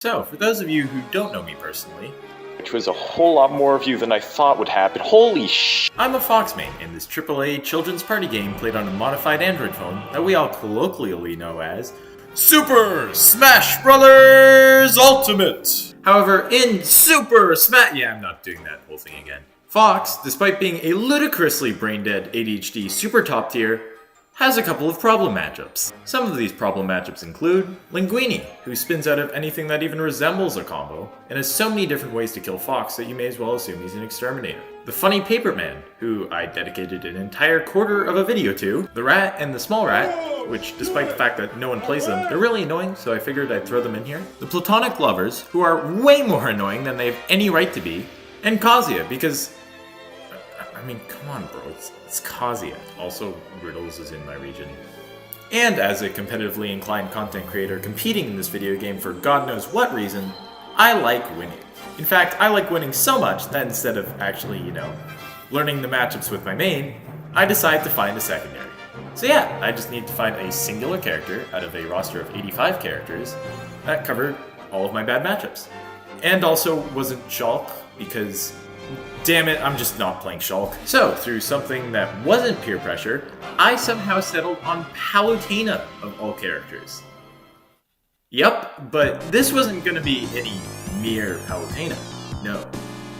So, for those of you who don't know me personally, which was a whole lot more of you than I thought would happen. Holy sh! I'm a Fox main in this AAA children's party game played on a modified Android phone that we all colloquially know as Super Smash Bros. Ultimate! However, in Super Smash... Yeah, I'm not doing that whole thing again. Fox, despite being a ludicrously brain-dead ADHD super top tier, has a couple of problem matchups. Some of these problem matchups include Linguini, who spins out of anything that even resembles a combo, and has so many different ways to kill Fox that you may as well assume he's an exterminator. The funny Paper Man, who I dedicated an entire quarter of a video to. The Rat and the Small Rat, which despite the fact that no one plays them, they're really annoying, so I figured I'd throw them in here. The Platonic Lovers, who are way more annoying than they have any right to be. And Kazuya, because... I mean, come on, bro, it's Kazuya. Also, Riddles is in my region. And as a competitively inclined content creator competing in this video game for God knows what reason, I like winning. In fact, I like winning so much that instead of actually, learning the matchups with my main, I decide to find a secondary. So yeah, I just need to find a singular character out of a roster of 85 characters that covered all of my bad matchups. And also wasn't Shulk, because damn it, I'm just not playing Shulk. So, through something that wasn't peer pressure, I somehow settled on Palutena of all characters. Yep, but this wasn't gonna be any mere Palutena. No,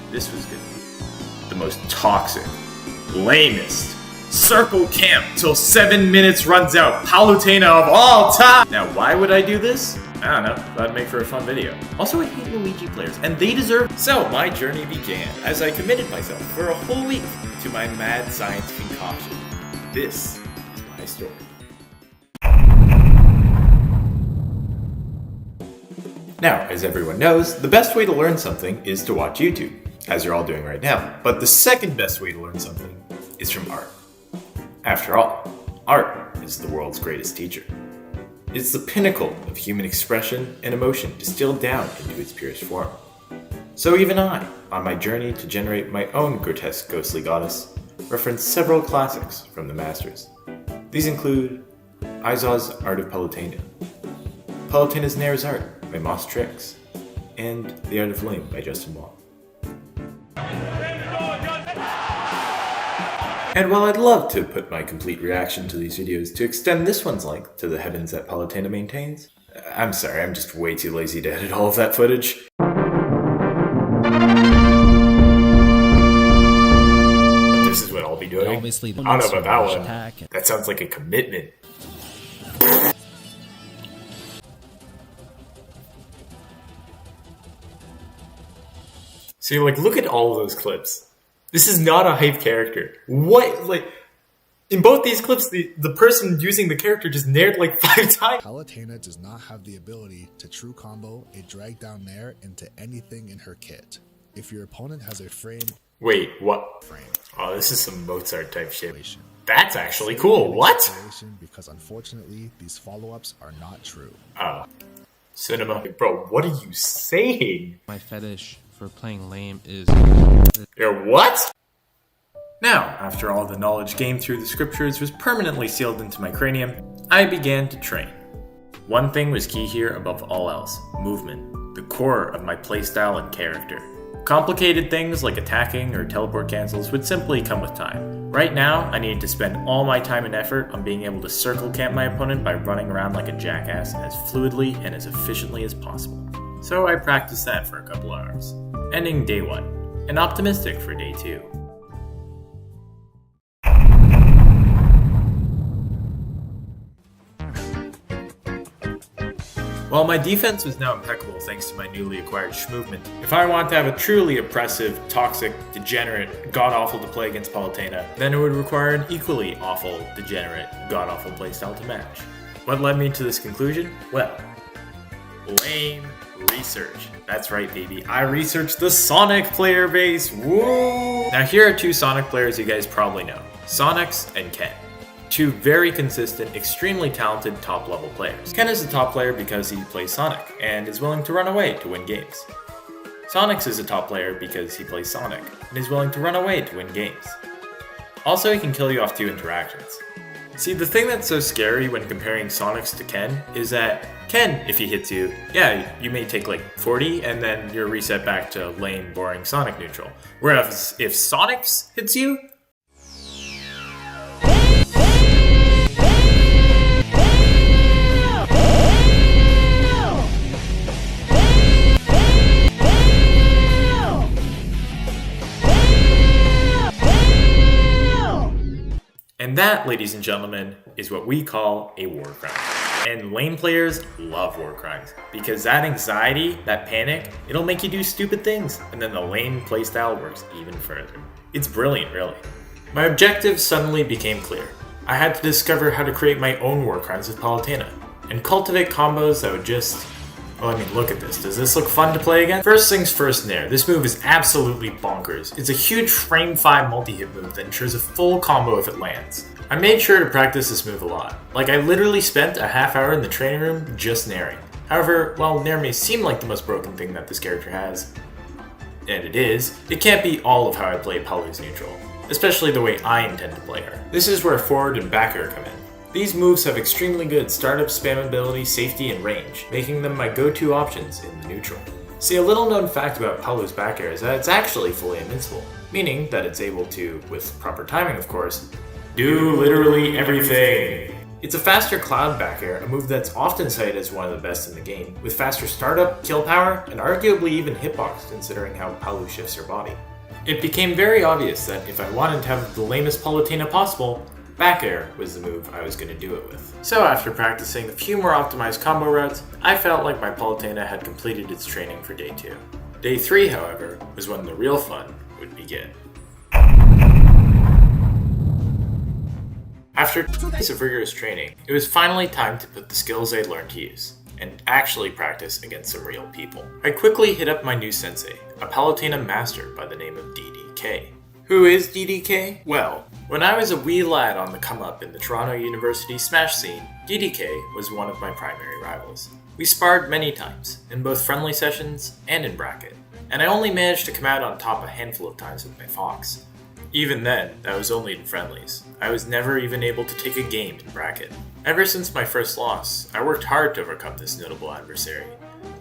this was gonna be the most toxic, lamest, circle camp till 7 minutes runs out Palutena of all time! Now, why would I do this? I don't know, that'd make for a fun video. Also, I hate Luigi players, and they deserve it. So, my journey began as I committed myself for a whole week to my mad science concoction. This is my story. Now, as everyone knows, the best way to learn something is to watch YouTube, as you're all doing right now. But the second best way to learn something is from art. After all, art is the world's greatest teacher. It's the pinnacle of human expression and emotion distilled down into its purest form. So even I, on my journey to generate my own grotesque ghostly goddess, reference several classics from the masters. These include Aizaw's Art of Palutena, Palutena's Nair's Art by Moss Tricks, and The Art of Lame by Justin Wong. And while I'd love to put my complete reaction to these videos to extend this one's length to the heavens that Palutena maintains, I'm sorry, I'm just way too lazy to edit all of that footage. This is what I'll be doing. Obviously, I don't know about that one. That sounds like a commitment. See, look at all of those clips. This is not a hype character. What, in both these clips, the person using the character just naired 5 times. Palutena does not have the ability to true combo a drag down nair into anything in her kit. If your opponent has a frame... Wait, what? Oh, this is some Mozart type shit. That's actually cool. What? Because unfortunately, these follow-ups are not true. Oh. Cinema. Bro, what are you saying? My fetish for playing lame is... Your what? Now, after all the knowledge gained through the scriptures was permanently sealed into my cranium, I began to train. One thing was key here above all else: movement, the core of my playstyle and character. Complicated things like attacking or teleport cancels would simply come with time. Right now, I needed to spend all my time and effort on being able to circle camp my opponent by running around like a jackass as fluidly and as efficiently as possible. So I practiced that for a couple hours, ending day 1. And optimistic for day 2. While my defense was now impeccable thanks to my newly acquired movement, if I want to have a truly oppressive, toxic, degenerate, god-awful to play against Palutena, then it would require an equally awful, degenerate, god-awful playstyle to match. What led me to this conclusion? Well, lame research. That's right, baby. I researched the Sonic player base. Woo! Now here are 2 Sonic players you guys probably know. Sonic's and Ken. 2 very consistent, extremely talented top-level players. Ken is a top player because he plays Sonic, and is willing to run away to win games. Sonic's is a top player because he plays Sonic, and is willing to run away to win games. Also, he can kill you off 2 interactions. See, the thing that's so scary when comparing Sonics to Ken is that Ken, if he hits you, yeah, you may take like 40 and then you're reset back to lame, boring Sonic neutral. Whereas if Sonics hits you, and that, ladies and gentlemen, is what we call a war crime. And lame players love war crimes, because that anxiety, that panic, it'll make you do stupid things, and then the lame playstyle works even further. It's brilliant, really. My objective suddenly became clear. I had to discover how to create my own war crimes with Palutena, and cultivate combos that would just... well, I mean, look at this. Does this look fun to play again? First things first, Nair. This move is absolutely bonkers. It's a huge frame 5 multi-hit move that ensures a full combo if it lands. I made sure to practice this move a lot. Like, I literally spent a half hour in the training room just Nairing. However, while Nair may seem like the most broken thing that this character has, and it is, it can't be all of how I play Palu's neutral, especially the way I intend to play her. This is where forward and back air come in. These moves have extremely good startup spammability, safety, and range, making them my go-to options in the neutral. See, a little known fact about Palu's back air is that it's actually fully invincible, meaning that it's able to, with proper timing of course, do literally everything. It's a faster cloud back air, a move that's often cited as one of the best in the game, with faster startup, kill power, and arguably even hitbox considering how Palu shifts her body. It became very obvious that if I wanted to have the lamest Palutena possible, back air was the move I was going to do it with. So after practicing a few more optimized combo routes, I felt like my Palutena had completed its training for day 2. Day 3, however, was when the real fun would begin. After 2 days of rigorous training, it was finally time to put the skills I'd learned to use, and actually practice against some real people. I quickly hit up my new sensei, a Palutena master by the name of DDK. Who is DDK? Well, when I was a wee lad on the come-up in the Toronto University Smash scene, DDK was one of my primary rivals. We sparred many times, in both friendly sessions and in bracket, and I only managed to come out on top a handful of times with my Fox. Even then, that was only in friendlies. I was never even able to take a game in bracket. Ever since my first loss, I worked hard to overcome this notable adversary.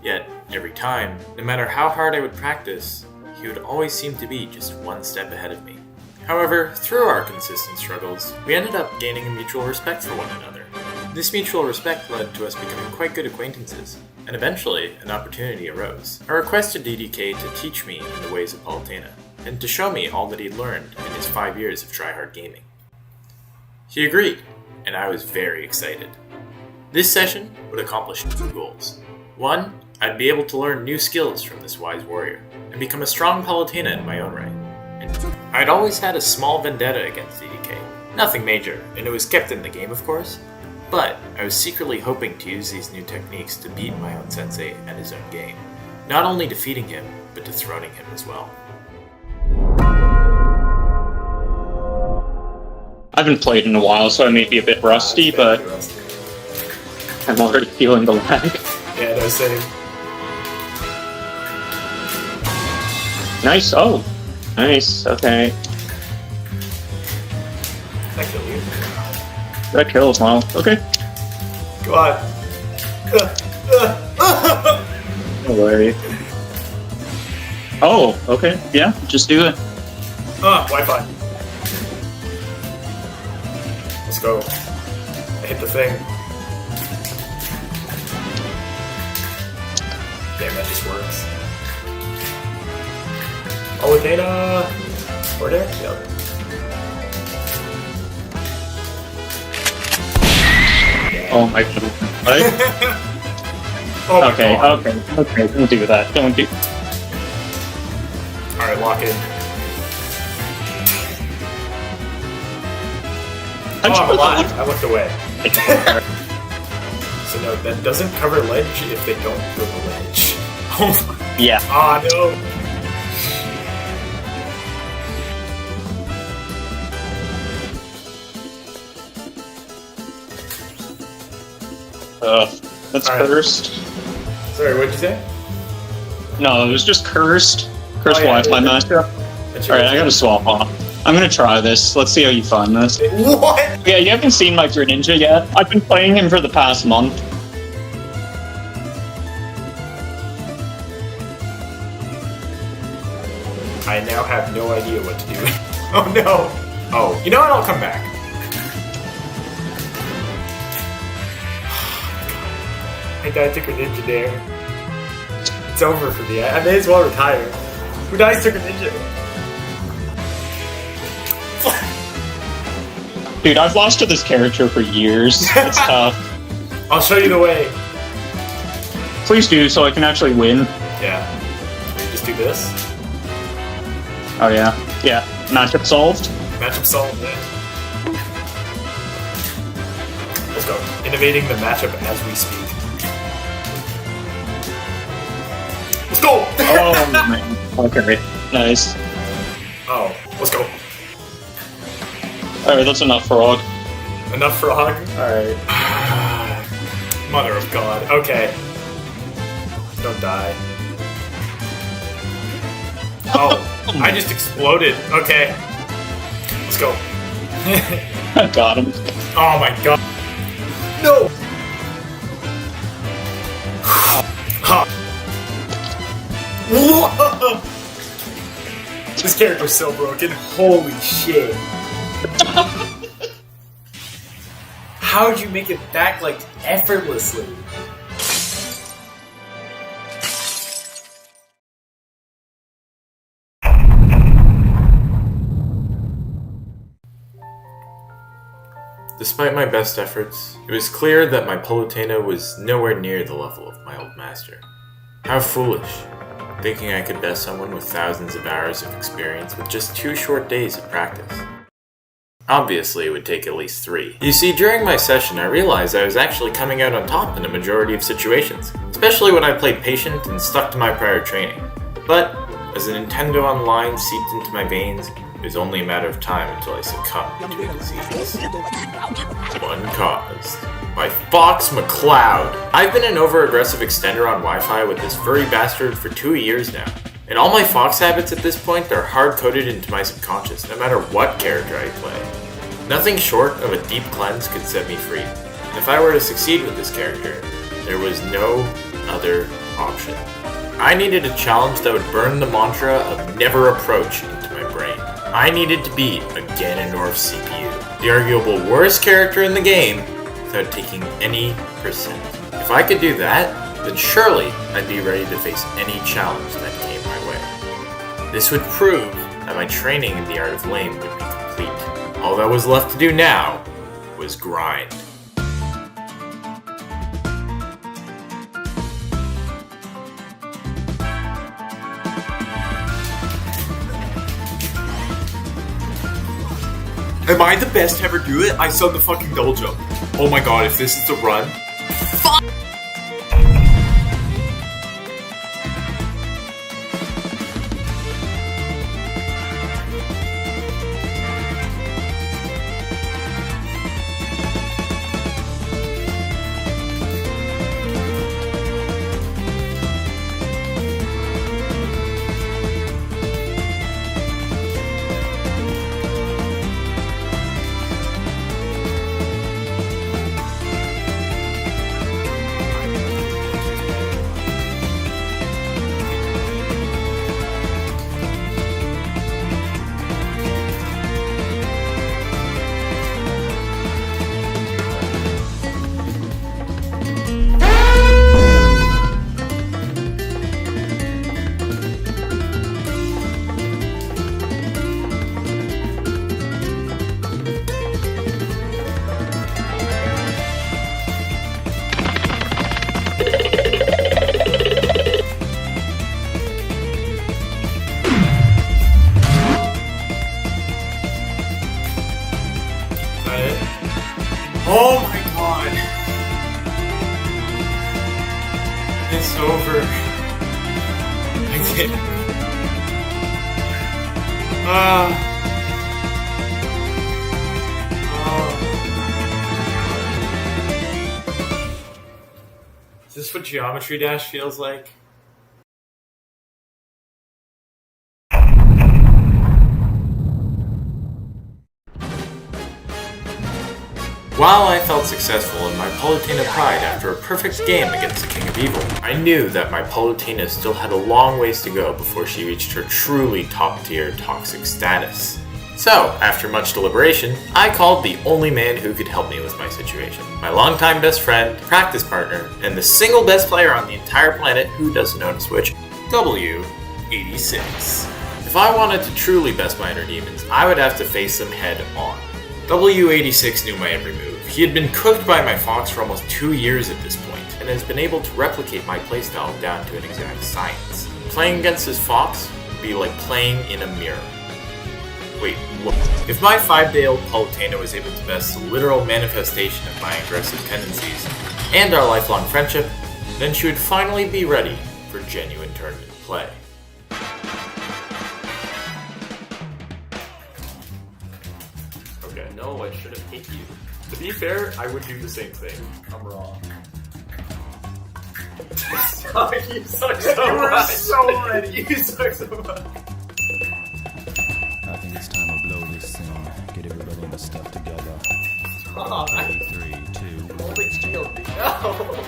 Yet, every time, no matter how hard I would practice, he would always seem to be just one step ahead of me. However, through our consistent struggles, we ended up gaining a mutual respect for one another. This mutual respect led to us becoming quite good acquaintances, and eventually, an opportunity arose. I requested DDK to teach me in the ways of Palutena, and to show me all that he'd learned in his 5 years of tryhard gaming. He agreed, and I was very excited. This session would accomplish 2 goals. 1, I'd be able to learn new skills from this wise warrior, and become a strong Palutena in my own right. And 2, I'd always had a small vendetta against DDK. Nothing major, and it was kept in the game of course, but I was secretly hoping to use these new techniques to beat my own sensei at his own game. Not only defeating him, but dethroning him as well. I haven't played in a while, so I may be a bit rusty, but I'm already feeling the lag. Yeah, no same. Nice, oh! Nice, okay. That killed you. That kills, wow. Okay. Go on. No worry. Oh, okay, yeah, just do it. Wi-Fi. Let's go. I hit the thing. Damn, that just works. Palutena! Or there? Yep. Oh my god. What? Oh my Okay, God. okay, don't do that, don't do... Alright, lock in. How'd you I'm put alive. that I looked away. one? So no, that doesn't cover ledge if they don't go the ledge. Oh my... Yeah. Ah, no! That's Alright. cursed. Sorry, what'd you say? No, it was just cursed. Cursed Oh, yeah, Wi-Fi yeah. matchup. That's your Alright, I gotta swap off. I'm gonna try this. Let's see how you find this. What? Yeah, you haven't seen my Greninja yet. I've been playing him for the past month. I now have no idea what to do. Oh no! Oh, you know what? I'll come back. I died to Greninja there. It's over for me. I may as well retire. Who dies to Greninja? Dude, I've lost to this character for years. It's tough. I'll show you the way. Please do, so I can actually win. Yeah. Just do this. Oh yeah. Yeah. Matchup solved. Matchup solved. Yeah. Let's go. Innovating the matchup as we speak. Let's go! Oh man. Okay. Nice. Oh, let's go. Alright, that's enough frog. Enough for a hug? Alright. Mother of God. Okay. Don't die. Oh, I just exploded. Okay. Let's go. I got him. Oh my god. No! Ha. Whoa. This character's so broken. Holy shit. How'd you make it back, like, effortlessly? Despite my best efforts, it was clear that my Palutena was nowhere near the level of my old master. How foolish, thinking I could best someone with thousands of hours of experience with just 2 short days of practice. Obviously, it would take at least 3. You see, during my session, I realized I was actually coming out on top in a majority of situations, especially when I played patient and stuck to my prior training. But, as the Nintendo Online seeped into my veins, it was only a matter of time until I succumbed to a disease. One caused by Fox McCloud. I've been an over-aggressive extender on Wi-Fi with this furry bastard for 2 years now. And all my Fox habits at this point are hard-coded into my subconscious, no matter what character I play. Nothing short of a deep cleanse could set me free. And if I were to succeed with this character, there was no other option. I needed a challenge that would burn the mantra of never approach into my brain. I needed to beat a Ganondorf CPU, the arguable worst character in the game, without taking any percent. If I could do that, then surely I'd be ready to face any challenge that came my way. This would prove that my training in the art of lame would be complete. All that was left to do now was grind. Am I the best to ever do it? I saw the fucking double jump. Oh my god, if this is the run. Fuck! Oh my god. It's over. I did. Is this what Geometry Dash feels like? While I felt successful in my Palutena pride after a perfect game against the King of Evil, I knew that my Palutena still had a long ways to go before she reached her truly top-tier toxic status. So, after much deliberation, I called the only man who could help me with my situation. My longtime best friend, practice partner, and the single best player on the entire planet who doesn't own a Switch, W86. If I wanted to truly best my inner demons, I would have to face them head on. W86 knew my every move. He had been cooked by my fox for almost 2 years at this point, and has been able to replicate my playstyle down to an exact science. Playing against his fox would be like playing in a mirror. Wait, what? If my 5-day-old Palutena was able to best the literal manifestation of my aggressive tendencies, and our lifelong friendship, then she would finally be ready for genuine tournament play. Okay, no, I shouldn't hate you. To be fair, I would do the same thing. I'm wrong. You suck so much! You were so ready! You suck so much! I think it's time to blow this thing. Get everybody in the stuff together. Oh, 3, 2, 1. Holy shield, no!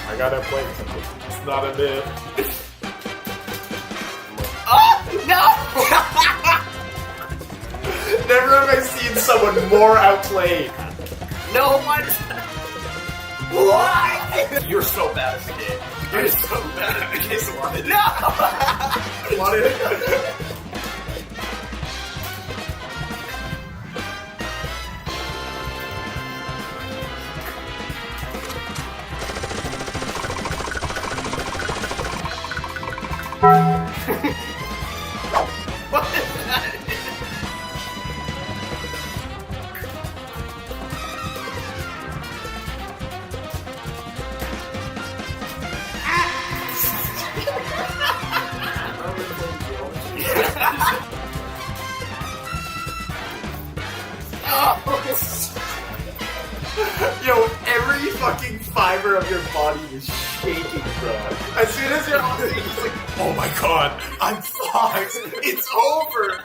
I gotta play something. It's not a bit. Never have I seen someone more outplayed. No, what? Why? You're so bad at the game. You're so bad at the game. No! Want it? What is that? Yo, every fucking fiber of your body is shaking, bro. As soon as you're on it, it's like, oh my god, I'm fucked. It's over.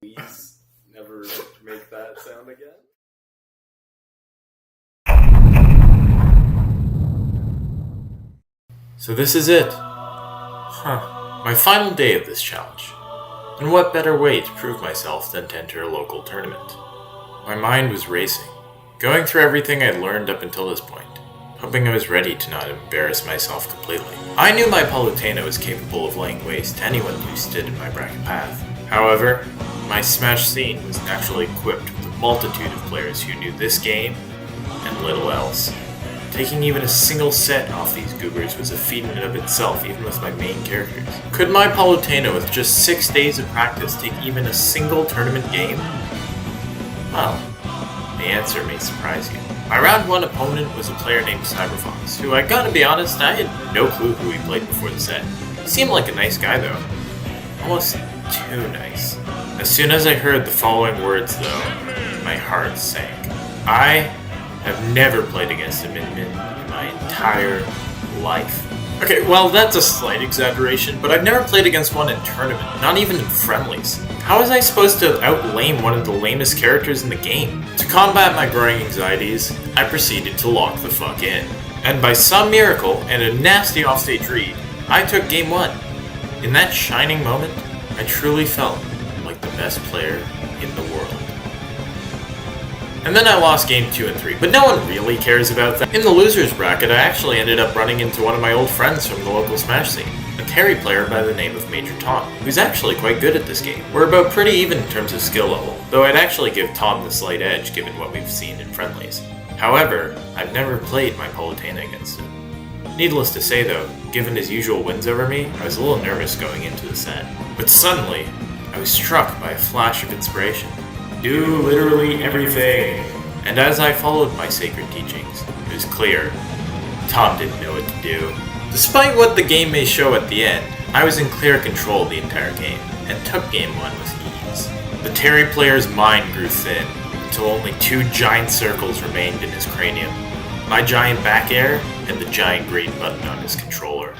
Please never make that sound again. So this is it. My final day of this challenge. And what better way to prove myself than to enter a local tournament? My mind was racing, going through everything I'd learned up until this point, hoping I was ready to not embarrass myself completely. I knew my Palutena was capable of laying waste to anyone who stood in my bracket path. However, my Smash scene was naturally equipped with a multitude of players who knew this game and little else. Taking even a single set off these goobers was a feat in and of itself, even with my main characters. Could my Palutena with just 6 days of practice take even a single tournament game? Well, the answer may surprise you. My round 1 opponent was a player named Cyberfox, who I gotta be honest, I had no clue who he played before the set. He seemed like a nice guy though. Almost too nice. As soon as I heard the following words though, my heart sank. I've never played against a Min-Min in my entire life. Okay, well that's a slight exaggeration, but I've never played against one in tournament, not even in friendlies. How was I supposed to outlame one of the lamest characters in the game? To combat my growing anxieties, I proceeded to lock the fuck in. And by some miracle, and a nasty offstage read, I took game 1. In that shining moment, I truly felt like the best player in the world. And then I lost game 2 and 3, but no one really cares about that. In the losers bracket, I actually ended up running into one of my old friends from the local Smash scene, a Terry player by the name of Major Tom, who's actually quite good at this game. We're about pretty even in terms of skill level, though I'd actually give Tom the slight edge given what we've seen in friendlies. However, I've never played my Palutena against him. Needless to say though, given his usual wins over me, I was a little nervous going into the set. But suddenly, I was struck by a flash of inspiration. Do literally everything. And as I followed my sacred teachings, it was clear Tom didn't know what to do. Despite what the game may show at the end, I was in clear control the entire game, and took game 1 with ease. The Terry player's mind grew thin, until only 2 giant circles remained in his cranium. My giant back air, and the giant green button on his controller.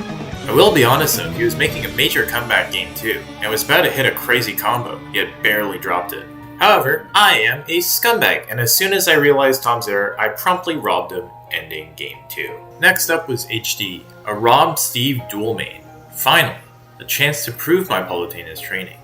I will be honest though, he was making a major comeback game 2, and was about to hit a crazy combo, yet barely dropped it. However, I am a scumbag, and as soon as I realized Tom's error, I promptly robbed him, ending game 2. Next up was HD, a Rob Steve dual main. Finally, a chance to prove my Palutena's training.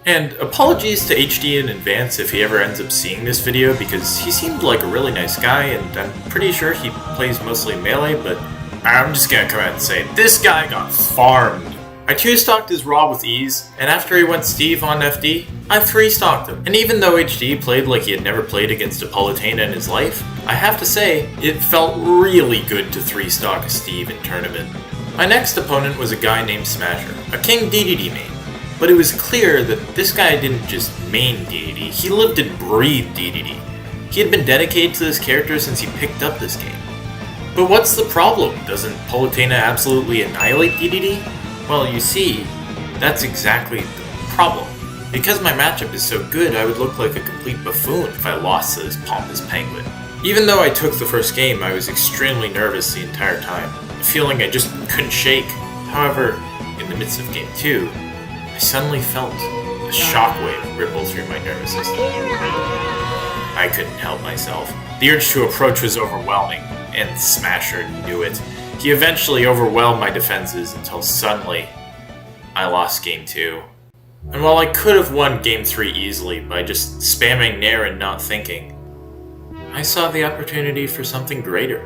And apologies to HD in advance if he ever ends up seeing this video, because he seemed like a really nice guy, and I'm pretty sure he plays mostly melee, but I'm just gonna come out and say, this guy got farmed. I 2-stocked his Rob with ease, and after he went Steve on FD, I 3-stocked him. And even though HD played like he had never played against a Palutena in his life, I have to say, it felt really good to 3-stock a Steve in tournament. My next opponent was a guy named Smasher, a King DDD main. But it was clear that this guy didn't just main DDD, he lived and breathed DDD. He had been dedicated to this character since he picked up this game. But what's the problem? Doesn't Palutena absolutely annihilate DDD? Well, you see, that's exactly the problem. Because my matchup is so good, I would look like a complete buffoon if I lost to this pompous penguin. Even though I took the first game, I was extremely nervous the entire time, a feeling I just couldn't shake. However, in the midst of game 2, I suddenly felt a shockwave ripple through my nervous system. I couldn't help myself. The urge to approach was overwhelming, and Smasher knew it. He eventually overwhelmed my defenses until suddenly, I lost game 2. And while I could have won game 3 easily by just spamming Nair and not thinking, I saw the opportunity for something greater.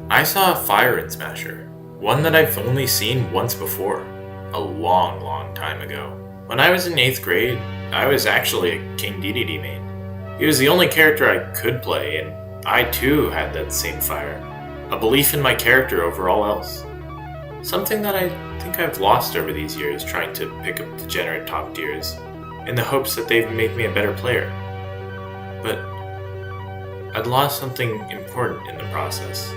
I saw a fire in Smasher, one that I've only seen once before. A long, long time ago. When I was in 8th grade, I was actually a King DDD main. He was the only character I could play, and I too had that same fire. A belief in my character over all else. Something that I think I've lost over these years trying to pick up degenerate top tiers, in the hopes that they'd make me a better player. But I'd lost something important in the process.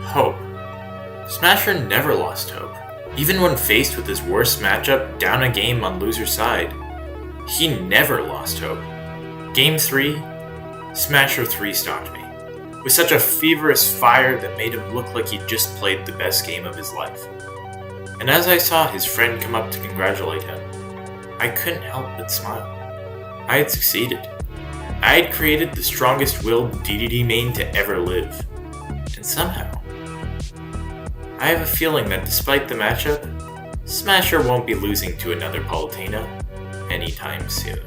Hope. Smasher never lost hope. Even when faced with his worst matchup down a game on loser's side, he never lost hope. Game 3, Smasher 3-stocked me, with such a feverish fire that made him look like he'd just played the best game of his life. And as I saw his friend come up to congratulate him, I couldn't help but smile. I had succeeded. I had created the strongest-willed DDD main to ever live. And somehow, I have a feeling that despite the matchup, Smasher won't be losing to another Palutena anytime soon.